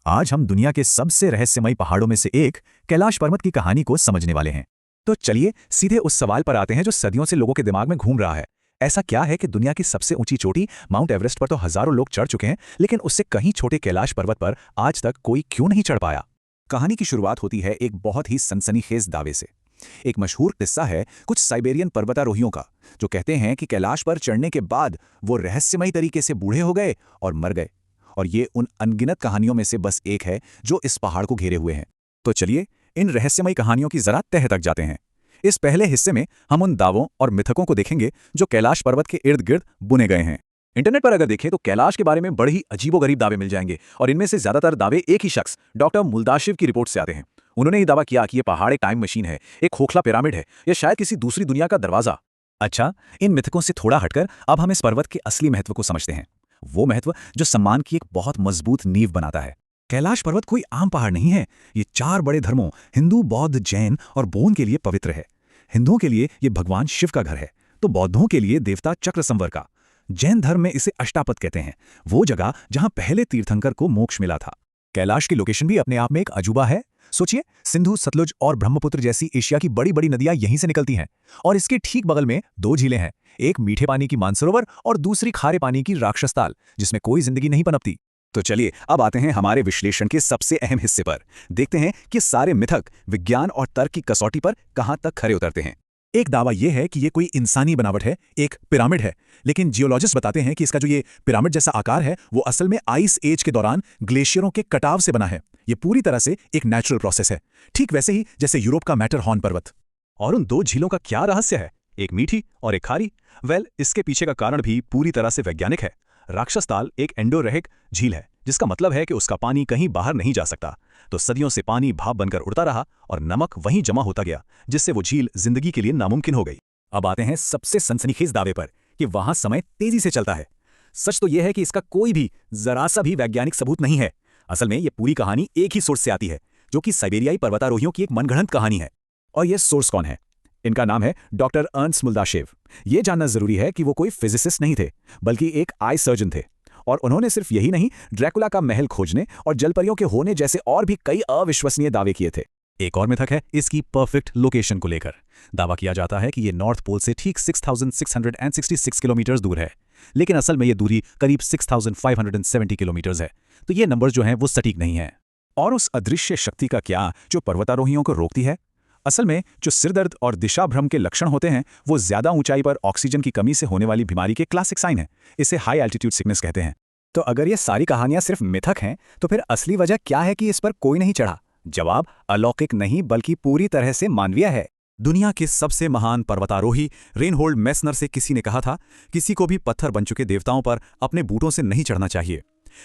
आज हम दुनिया के सबसे रहस्यमयी पहाड़ों में से एक कैलाश पर्वत की कहानी को समझने वाले हैं। तो चलिए सीधे उस सवाल पर आते हैं जो सदियों से लोगों के दिमाग में घूम रहा है। ऐसा क्या है कि दुनिया की सबसे ऊंची चोटी माउंट एवरेस्ट पर तो हजारों लोग चढ़ चुके हैं, लेकिन उससे कहीं छोटे कैलाश पर्वत पर आज तक कोई क्यों नहीं चढ़ पाया? कहानी की शुरुआत होती है एक बहुत ही सनसनीखेज दावे से। एक मशहूर किस्सा है कुछ साइबेरियन पर्वतारोहियों का, जो कहते हैं कि कैलाश पर चढ़ने के बाद वो रहस्यमयी तरीके से बूढ़े हो गए और मर गए। और ये उन अनगिनत कहानियों में से बस एक है जो इस पहाड़ को घेरे हुए हैं। तो चलिए इन रहस्यमयी कहानियों की जरा तह तक जाते हैं। इस पहले हिस्से में हम उन दावों और मिथकों को देखेंगे जो कैलाश पर्वत के इर्द गिर्द बुने गए हैं। इंटरनेट पर अगर देखें तो कैलाश के बारे में बड़े ही अजीबोगरीब दावे मिल जाएंगे, और इनमें से ज्यादातर दावे एक ही शख्स डॉक्टर मुल्दाशिव की रिपोर्ट से आते हैं। उन्होंने ये दावा किया कि यह पहाड़ एक टाइम मशीन है, एक खोखला पिरामिड है, या शायद किसी दूसरी दुनिया का दरवाजा। अच्छा, इन मिथकों से थोड़ा हटकर अब हम इस पर्वत के असली महत्व को समझते हैं। वो महत्व जो सम्मान की एक बहुत मजबूत नींव बनाता है। कैलाश पर्वत कोई आम पहाड़ नहीं है। ये 4 बड़े धर्मों हिंदू, बौद्ध, जैन और बौन के लिए पवित्र है। हिंदुओं के लिए ये भगवान शिव का घर है, तो बौद्धों के लिए देवता चक्र संवर का। जैन धर्म में इसे अष्टापद कहते हैं, वो जगह जहां पहले तीर्थंकर को मोक्ष मिला था। कैलाश की लोकेशन भी अपने आप में एक अजूबा है। सोचिए, सिंधु, सतलुज और ब्रह्मपुत्र जैसी एशिया की बड़ी बड़ी नदियां यहीं से निकलती हैं, और इसके ठीक बगल में 2 झीलें हैं, एक मीठे पानी की मानसरोवर और दूसरी खारे पानी की राक्षस ताल, जिसमें कोई जिंदगी नहीं पनपती। तो चलिए अब आते हैं हमारे विश्लेषण के सबसे अहम हिस्से पर। देखते हैं कि सारे मिथक विज्ञान और तर्क की कसौटी पर कहां तक खरे उतरते हैं। एक दावा यह है कि यह कोई इंसानी बनावट है, एक पिरामिड है, लेकिन जियोलॉजिस्ट बताते हैं कि इसका जो ये पिरामिड जैसा आकार है वो असल में आइस एज के दौरान ग्लेशियरों के कटाव से बना है। ये पूरी तरह से एक नेचुरल प्रोसेस है, ठीक वैसे ही जैसे यूरोप का मैटरहॉर्न पर्वत। और उन 2 झीलों का क्या रहस्य है, एक मीठी और एक खारी? इसके पीछे का कारण भी पूरी तरह से वैज्ञानिक है। राक्षस ताल एक एंडोरेहिक झील है, जिसका मतलब है कि उसका पानी कहीं बाहर नहीं जा सकता। तो सदियों से पानी भाप बनकर उड़ता रहा और नमक वहीं जमा होता गया, जिससे वो झील जिंदगी के लिए नामुमकिन हो गई। अब आते हैं सबसे सनसनीखेज दावे पर कि वहां समय तेजी से चलता है। सच तो यह है कि इसका कोई भी जरा सा भी वैज्ञानिक सबूत नहीं है। असल में यह पूरी कहानी एक ही सोर्स से आती है, जो कि साइबेरियाई पर्वतारोहियों की एक मनगढ़ंत कहानी है। और यह सोर्स कौन है? इनका नाम है डॉक्टर अर्न्स्ट मुल्दाशेव। ये जानना जरूरी है कि वो कोई फिजिसिस्ट नहीं थे, बल्कि एक आई सर्जन थे। और उन्होंने सिर्फ यही नहीं, ड्रैकुला का महल खोजने और जलपरियों के होने जैसे और भी कई अविश्वसनीय दावे किए थे। एक और मिथक है इसकी परफेक्ट लोकेशन को लेकर। दावा किया जाता है कि ये नॉर्थ पोल से ठीक 6666 किलोमीटर दूर है, लेकिन असल में ये दूरी करीब 6570 किलोमीटर है। तो ये नंबर जो हैं वो सटीक नहीं है। और उस अदृश्य शक्ति का क्या जो पर्वतारोहियों को रोकती है? असल में जो सिरदर्द और दिशा भ्रम के लक्षण होते हैं वो ज्यादा ऊंचाई पर ऑक्सीजन की कमी से होने वाली बीमारी के क्लासिक साइन है। इसे हाई एल्टीट्यूड सिकनेस कहते हैं। तो अगर ये सारी कहानियां सिर्फ मिथक हैं, तो फिर असली वजह क्या है कि इस पर कोई नहीं चढ़ा? जवाब अलौकिक नहीं बल्कि पूरी तरह से मानवीय है। दुनिया के सबसे महान पर्वतारोही रेनहोल्ड मेसनर से किसी ने कहा था, किसी को भी पत्थर बन चुके देवताओं पर अपने बूटों से नहीं चढ़ना चाहिए।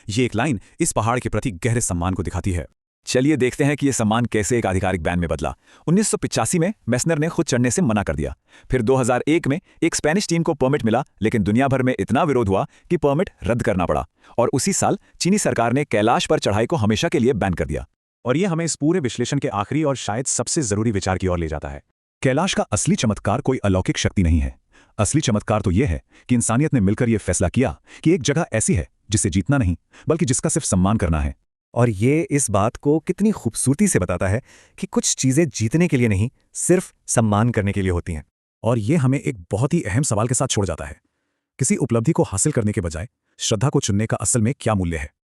ये एक लाइन इस पहाड़ के प्रति गहरे सम्मान को दिखाती है। चलिए देखते हैं कि यह सम्मान कैसे एक आधिकारिक बैन में बदला। 1985 में मेसनर ने खुद चढ़ने से मना कर दिया। फिर 2001 में एक स्पेनिश टीम को परमिट मिला, लेकिन दुनिया भर में इतना विरोध हुआ कि परमिट रद्द करना पड़ा। और उसी साल चीनी सरकार ने कैलाश पर चढ़ाई को हमेशा के लिए बैन कर दिया। और यह हमें इस पूरे विश्लेषण के आखिरी और शायद सबसे जरूरी विचार की ओर ले जाता है। कैलाश का असली चमत्कार कोई अलौकिक शक्ति नहीं है। असली चमत्कार तो यह है कि इंसानियत ने मिलकर यह फैसला किया कि एक जगह ऐसी है जिसे जीतना नहीं बल्कि जिसका सिर्फ सम्मान करना है। और ये इस बात को कितनी खूबसूरती से बताता है कि कुछ चीजें जीतने के लिए नहीं, सिर्फ सम्मान करने के लिए होती हैं। और ये हमें एक बहुत ही अहम सवाल के साथ छोड़ जाता है। किसी उपलब्धि को हासिल करने के बजाय श्रद्धा को चुनने का असल में क्या मूल्य है?